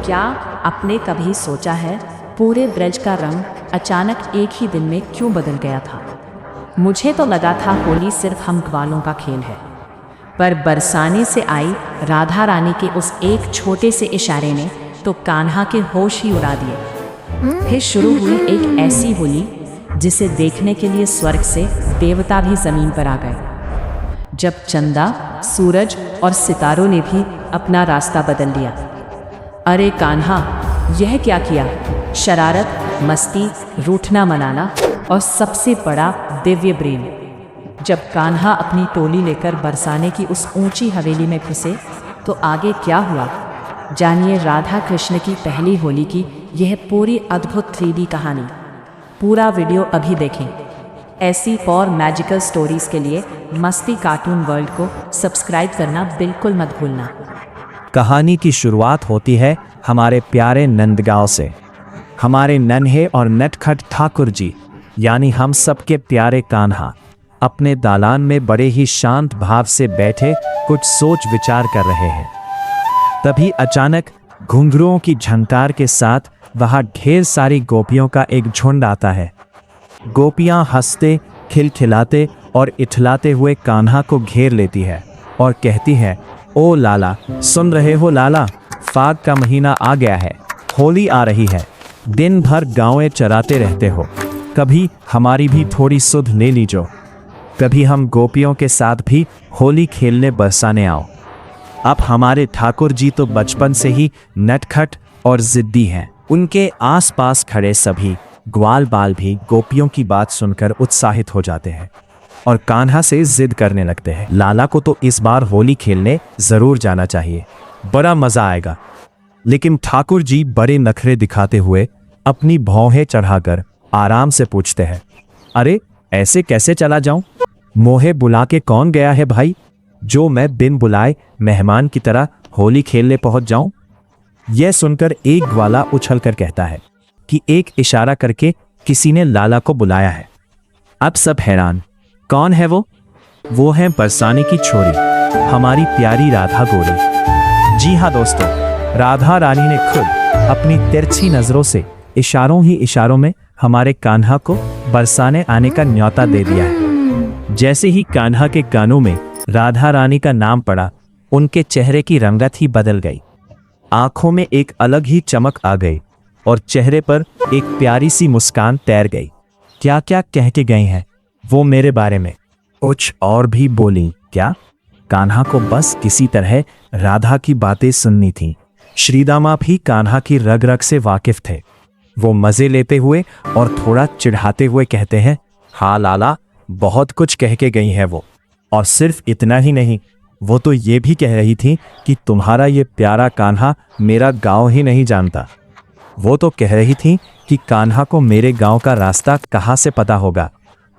क्या आपने कभी सोचा है पूरे ब्रज का रंग अचानक एक ही दिन में क्यों बदल गया था? मुझे तो लगा था होली सिर्फ हम ग्वालों का खेल है, पर बरसाने से आई राधा रानी के उस एक छोटे से इशारे ने तो कान्हा के होश ही उड़ा दिए। फिर शुरू हुई एक ऐसी होली जिसे देखने के लिए स्वर्ग से देवता भी जमीन पर आ गए। जब चंदा, सूरज और सितारों ने भी अपना रास्ता बदल लिया। अरे कान्हा, यह क्या किया? शरारत, मस्ती, रूठना मनाना और सबसे बड़ा दिव्य प्रेम। जब कान्हा अपनी टोली लेकर बरसाने की उस ऊंची हवेली में घुसे तो आगे क्या हुआ? जानिए राधा कृष्ण की पहली होली की यह पूरी अद्भुत 3D कहानी। पूरा वीडियो अभी देखें। ऐसी और मैजिकल स्टोरीज के लिए मस्ती कार्टून वर्ल्ड को सब्सक्राइब करना बिल्कुल मत भूलना। कहानी की शुरुआत होती है हमारे प्यारे नंदगांव से। हमारे नन्हे और नटखट ठाकुर जी यानी हम सबके प्यारे कान्हा अपने दालान में बड़े ही शांत भाव से बैठे कुछ सोच विचार कर रहे हैं। तभी अचानक घुंघरुओं की झंकार के साथ वहां ढेर सारी गोपियों का एक झुंड आता है। गोपियां हंसते, खिलखिलाते और इठलाते हुए कान्हा को घेर लेती है और कहती है, ओ लाला, सुन रहे हो लाला, फाग का महीना आ गया है, होली आ रही है, दिन भर गाँवें चराते रहते हो, कभी हमारी भी थोड़ी सुध ले लीजो, कभी हम गोपियों के साथ भी होली खेलने बरसाने आओ। अब हमारे ठाकुर जी तो बचपन से ही नटखट और जिद्दी हैं। उनके आसपास खड़े सभी ग्वाल बाल भी गोपियों की बात सुनकर उत्साहित हो जाते हैं और कान्हा से जिद करने लगते हैं। लाला को तो इस बार होली खेलने जरूर जाना चाहिए, बड़ा मजा आएगा। लेकिन ठाकुर जी बड़े नखरे दिखाते हुए अपनी भौहें चढ़ाकर आराम से पूछते हैं, अरे ऐसे कैसे चला जाऊं? मोहे बुला के कौन गया है भाई, जो मैं बिन बुलाए मेहमान की तरह होली खेलने पहुंच जाऊं? यह सुनकर एक ग्वाला उछलकर कहता है कि एक इशारा करके किसी ने लाला को बुलाया है। अब सब हैरान, कौन है वो? वो है बरसाने की छोरी, हमारी प्यारी राधा गोरी। जी हाँ दोस्तों, राधा रानी ने खुद अपनी तिरछी नजरों से इशारों ही इशारों में हमारे कान्हा को बरसाने आने का न्योता दे दिया है। जैसे ही कान्हा के कानों में राधा रानी का नाम पड़ा, उनके चेहरे की रंगत ही बदल गई, आंखों में एक अलग ही चमक आ गई और चेहरे पर एक प्यारी सी मुस्कान तैर गई। क्या क्या कह के गई हैं वो मेरे बारे में? कुछ और भी बोली क्या? कान्हा को बस किसी तरह राधा की बातें सुननी थी। श्रीदामा भी कान्हा की रग रग से वाकिफ थे। वो मजे लेते हुए और थोड़ा चिढ़ाते हुए कहते हैं, हाँ लाला, बहुत कुछ कह के गई है वो। और सिर्फ इतना ही नहीं, वो तो ये भी कह रही थी कि तुम्हारा ये प्यारा कान्हा मेरा गांव ही नहीं जानता। वो तो कह रही थी कि कान्हा को मेरे गांव का रास्ता कहाँ से पता होगा,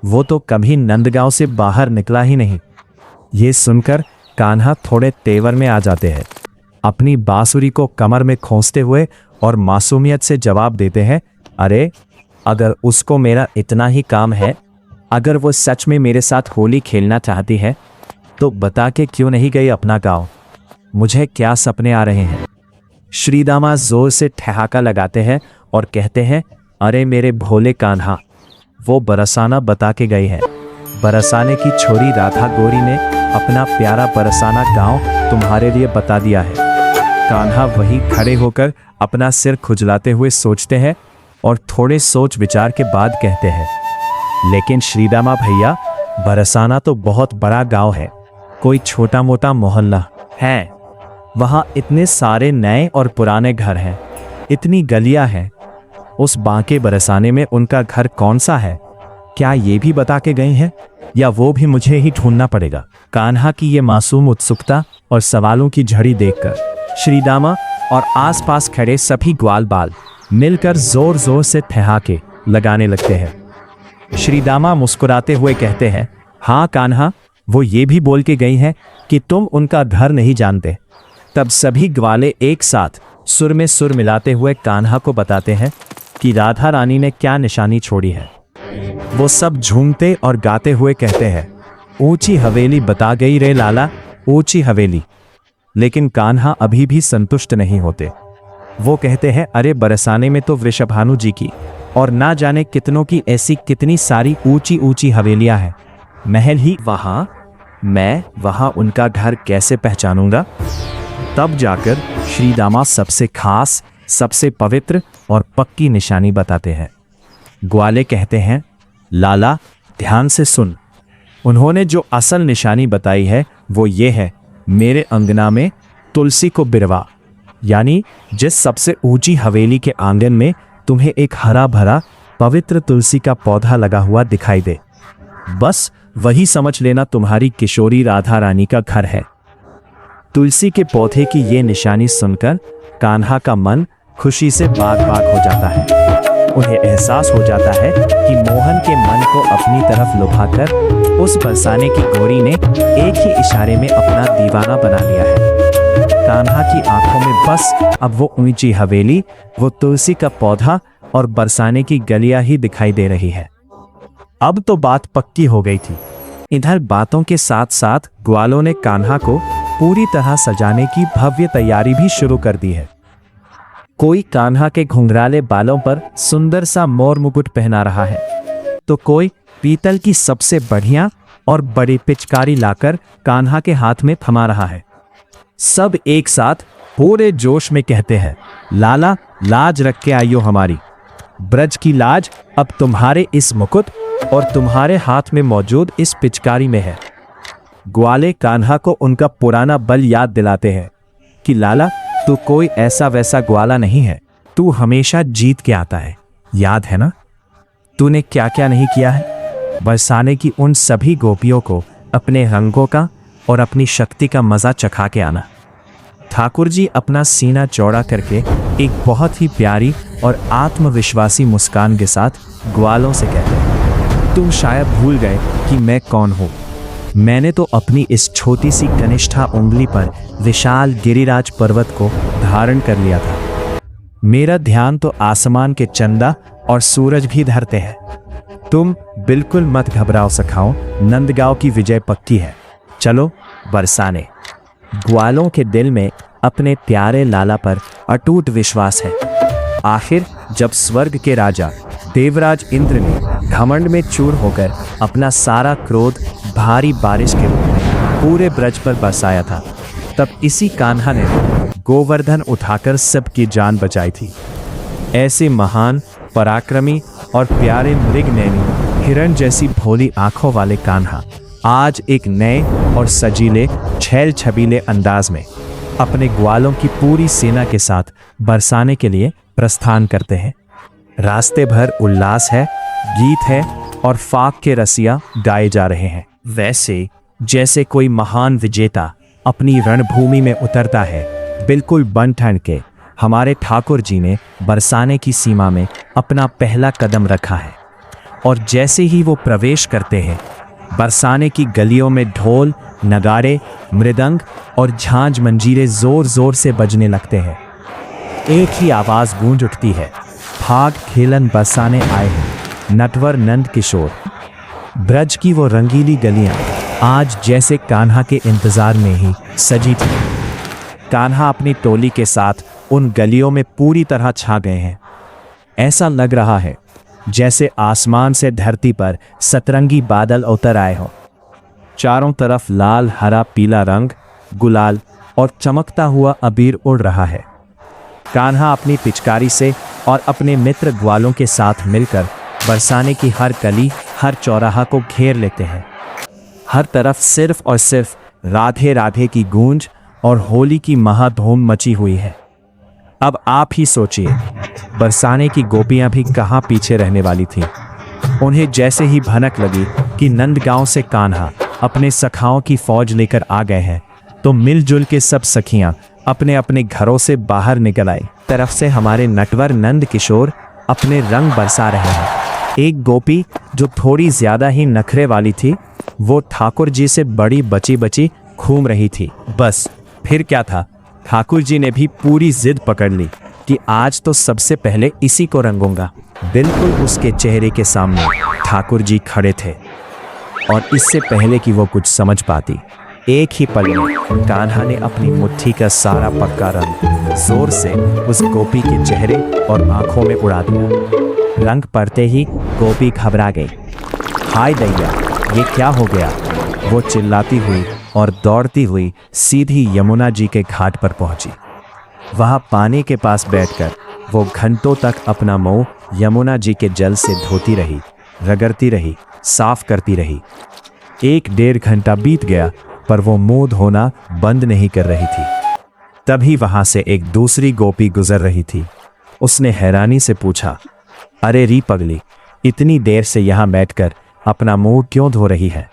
वो तो कभी नंदगांव से बाहर निकला ही नहीं। ये सुनकर कान्हा थोड़े तेवर में आ जाते हैं, अपनी बांसुरी को कमर में खोंसते हुए और मासूमियत से जवाब देते हैं, अरे अगर उसको मेरा इतना ही काम है, अगर वो सच में मेरे साथ होली खेलना चाहती है तो बता के क्यों नहीं गई अपना गांव? मुझे क्या सपने आ रहे हैं? श्रीदामा जोर से ठहाका लगाते हैं और कहते हैं, अरे मेरे भोले कान्हा, वो बरसाना बता के गई है। बरसाने की छोरी राधा गोरी ने अपना प्यारा बरसाना गांव तुम्हारे लिए बता दिया है। कान्हा वही खड़े होकर अपना सिर खुजलाते हुए सोचते हैं और थोड़े सोच विचार के बाद कहते हैं, लेकिन श्रीदामा भैया, बरसाना तो बहुत बड़ा गांव है, कोई छोटा मोटा मोहल्ला है? वहां इतने सारे नए और पुराने घर हैं, इतनी गलियां हैं, उस बांके बरसाने में उनका घर कौन सा है? क्या ये भी बता के गए हैं या वो भी मुझे ही ढूंढना पड़ेगा? कान्हा की ये मासूम उत्सुकता और सवालों की झड़ी देखकर श्रीदामा और आसपास खड़े सभी ग्वाल बाल मिलकर जोर जोर से ठहाके लगाने लगते हैं। श्रीदामा मुस्कुराते हुए कहते हैं, हाँ कान्हा, वो ये भी बोल के गई हैं कि तुम उनका घर नहीं जानते। तब सभी ग्वाले एक साथ सुर में सुर मिलाते हुए कान्हा को बताते हैं कि राधा रानी ने क्या निशानी छोड़ी है। वो सब झूमते और गाते हुए कहते हैं, ऊंची हवेली बता गई रे लाला, ऊंची हवेली। लेकिन कान्हा अभी भी संतुष्ट नहीं होते। वो कहते हैं, अरे बरसाने में तो वृषभानु जी की और ना जाने कितनों की ऐसी कितनी सारी ऊंची ऊंची हवेलियां हैं, महल ही वहां, मैं वहां उनका घर कैसे पहचानूंगा? तब जाकर श्री दामा सबसे खास, सबसे पवित्र और पक्की निशानी बताते हैं। ग्वाले कहते हैं, लाला ध्यान से सुन। उन्होंने जो असल निशानी बताई है वो ये है, मेरे अंगना में तुलसी को बिरवा, यानी जिस सबसे ऊंची हवेली के आंगन में तुम्हें एक हरा भरा पवित्र तुलसी का पौधा लगा हुआ दिखाई दे, बस वही समझ लेना तुम्हारी किशोरी राधा रानी का घर है। तुलसी के पौधे की ये निशानी सुनकर कान्हा का मन खुशी से बाग बाग हो जाता है। उन्हें एहसास हो जाता है कि मोहन के मन को अपनी तरफ लुभाकर उस बरसाने की गोरी ने एक ही इशारे में अपना दीवाना बना लिया है। कान्हा की आंखों में बस अब वो ऊंची हवेली, वो तुलसी का पौधा और बरसाने की गलियां ही दिखाई दे रही है। अब तो बात पक्की हो गई थी। इधर बातों के साथ साथ ग्वालों ने कान्हा को पूरी तरह सजाने की भव्य तैयारी भी शुरू कर दी है। कोई कान्हा के घुंघराले बालों पर सुंदर सा मोर मुकुट पहना रहा है, तो कोई पीतल की सबसे बढ़िया और बड़ी पिचकारी लाकर कान्हा के हाथ में थमा रहा है। सब एक साथ पूरे जोश में कहते हैं, लाला लाज रख के आइयो हमारी। ब्रज की लाज अब तुम्हारे इस मुकुट और तुम्हारे हाथ में मौजूद इस पिचकारी में है। ग्वाले कान्हा को उनका पुराना बल याद दिलाते हैं कि लाला तू कोई ऐसा वैसा ग्वाला नहीं है, तू हमेशा जीत के आता है, याद है ना? तूने क्या क्या नहीं किया है। बरसाने की उन सभी गोपियों को अपने रंगों का और अपनी शक्ति का मजा चखा के आना। ठाकुर जी अपना सीना चौड़ा करके एक बहुत ही प्यारी और आत्मविश्वासी मुस्कान के साथ ग्वालों से कहते हैं, तुम शायद भूल गए कि मैं कौन हूँ। मैंने तो अपनी इस छोटी सी कनिष्ठा उंगली पर विशाल गिरिराज पर्वत को धारण कर लिया था। मेरा ध्यान तो आसमान के चंदा और सूरज भी धरते हैं। तुम बिल्कुल मत घबराओ सखाओ, नंदगांव की विजय पक्की है। चलो बरसाने। ग्वालों के दिल में अपने प्यारे लाला पर अटूट विश्वास है। आखिर जब स्वर्ग के राजा देवराज इंद्र ने घमंड में चूर होकर अपना सारा क्रोध भारी बारिश के रूप में पूरे ब्रज पर बरसाया था, तब इसी कान्हा ने गोवर्धन उठाकर सबकी जान बचाई थी। ऐसे महान, पराक्रमी और प्यारे मृगनैनी हिरण जैसी भोली आंखों वाले कान्हा आज एक नए और सजीले, छैल छबीले अंदाज में अपने ग्वालों की पूरी सेना के साथ बरसाने के लिए प्रस्थान करते हैं। रास्ते भर उल्लास है, गीत है और फाक के रसिया गाए जा रहे हैं। वैसे जैसे कोई महान विजेता अपनी रणभूमि में उतरता है, बिल्कुल बन ठन के हमारे ठाकुर जी ने बरसाने की सीमा में अपना पहला कदम रखा है। और जैसे ही वो प्रवेश करते हैं, बरसाने की गलियों में ढोल, नगाड़े, मृदंग और झांझ मंजीरे जोर जोर से बजने लगते हैं। एक ही आवाज गूंज उठती है, भाग खेलन बरसाने आए हैं नटवर नंद किशोर। ब्रज की वो रंगीली गलियां आज जैसे कान्हा के इंतजार में ही सजी थी। कान्हा अपनी टोली के साथ उन गलियों में पूरी तरह छा गए हैं। ऐसा लग रहा है जैसे आसमान से धरती पर सतरंगी बादल उतर आए हों। चारों तरफ लाल, हरा, पीला रंग, गुलाल और चमकता हुआ अबीर उड़ रहा है। कान्हा अपनी पिचकारी से और अपने मित्र ग्वालों के साथ मिलकर बरसाने की हर गली, हर चौराहा को घेर लेते हैं। हर तरफ सिर्फ और सिर्फ राधे राधे की गूंज और होली की महाधूम मची हुई है। अब आप ही सोचिए, बरसाने की गोपियां भी कहाँ पीछे रहने वाली थीं। उन्हें जैसे ही भनक लगी कि नंदगांव से कान्हा अपने सखाओं की फौज लेकर आ गए हैं, तो मिलजुल के सब सखियां अपने अपने घरों से बाहर निकल आई। तरफ से हमारे नटवर नंद किशोर अपने रंग बरसा रहे हैं। एक गोपी जो थोड़ी ज्यादा ही नखरे वाली थी, वो ठाकुर जी से बड़ी बची बची घूम रही थी। बस फिर क्या था, ठाकुर जी ने भी पूरी जिद पकड़ ली कि आज तो सबसे पहले इसी को रंगूंगा। बिल्कुल उसके चेहरे के सामने ठाकुर जी खड़े थे और इससे पहले कि वो कुछ समझ पाती, एक ही पल में कान्हा ने अपनी मुट्ठी का सारा पक्का रंग जोर से उस गोपी के चेहरे और आंखों में उड़ा दिया। रंग पड़ते ही गोपी घबरा गई। हाय दैया, ये क्या हो गया? वो चिल्लाती हुई और दौड़ती हुई सीधी यमुना जी के घाट पर पहुंची। वहां पानी के पास बैठकर वो घंटों तक अपना मुंह यमुना जी के जल से धोती रही, रगड़ती रही, साफ करती रही। 1-1.5 घंटा बीत गया पर वो मुंह धोना बंद नहीं कर रही थी। तभी वहां से एक दूसरी गोपी गुजर रही थी। उसने हैरानी से पूछा, अरे री पगली, इतनी देर से यहां बैठकर अपना मुंह क्यों धो रही है?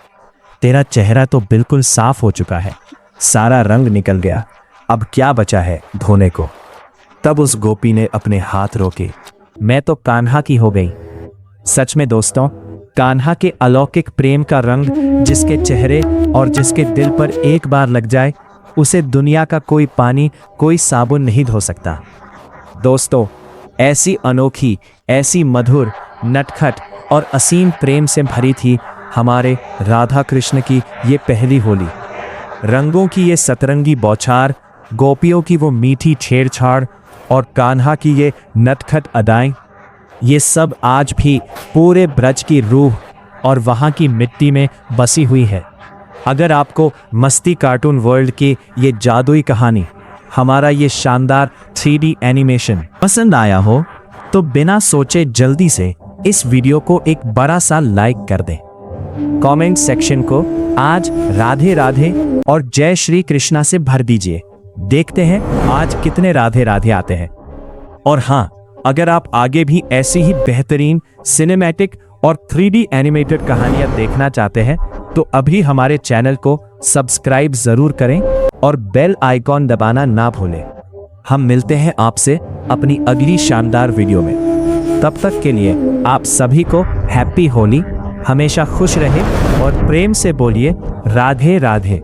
तेरा चेहरा तो बिल्कुल साफ हो चुका है, सारा रंग निकल गया, अब क्या बचा है धोने को? तब उस गोपी ने अपने हाथ रोके। मैं तो कान्हा की हो गई। सच में दोस्तों, कान्हा के अलौकिक प्रेम का रंग जिसके चेहरे और जिसके दिल पर एक बार लग जाए, उसे दुनिया का कोई पानी, कोई साबुन नहीं धो सकता। दोस्तों, ऐसी अनोखी, ऐसी मधुर, नटखट और असीम प्रेम से भरी थी हमारे राधा कृष्ण की ये पहली होली। रंगों की ये सतरंगी बौछार, गोपियों की वो मीठी छेड़छाड़ और कान्हा की ये नटखट अदाएं, ये सब आज भी पूरे ब्रज की रूह और वहाँ की मिट्टी में बसी हुई है। अगर आपको मस्ती कार्टून वर्ल्ड की ये जादुई कहानी, हमारा ये शानदार 3D एनिमेशन पसंद आया हो तो बिना सोचे जल्दी से इस वीडियो को एक बड़ा सा लाइक कर दें। कमेंट सेक्शन को आज राधे राधे और जय श्री कृष्णा से भर दीजिए। देखते हैं आज कितने राधे राधे आते हैं। और हाँ, अगर आप आगे भी ऐसी ही बेहतरीन सिनेमैटिक और 3D एनिमेटेड कहानियां देखना चाहते हैं तो अभी हमारे चैनल को सब्सक्राइब जरूर करें और बेल आइकॉन दबाना ना भूलें। हम मिलते हैं आपसे अपनी अगली शानदार वीडियो में। तब तक के लिए आप सभी को हैप्पी होली। हमेशा खुश रहे और प्रेम से बोलिए राधे राधे।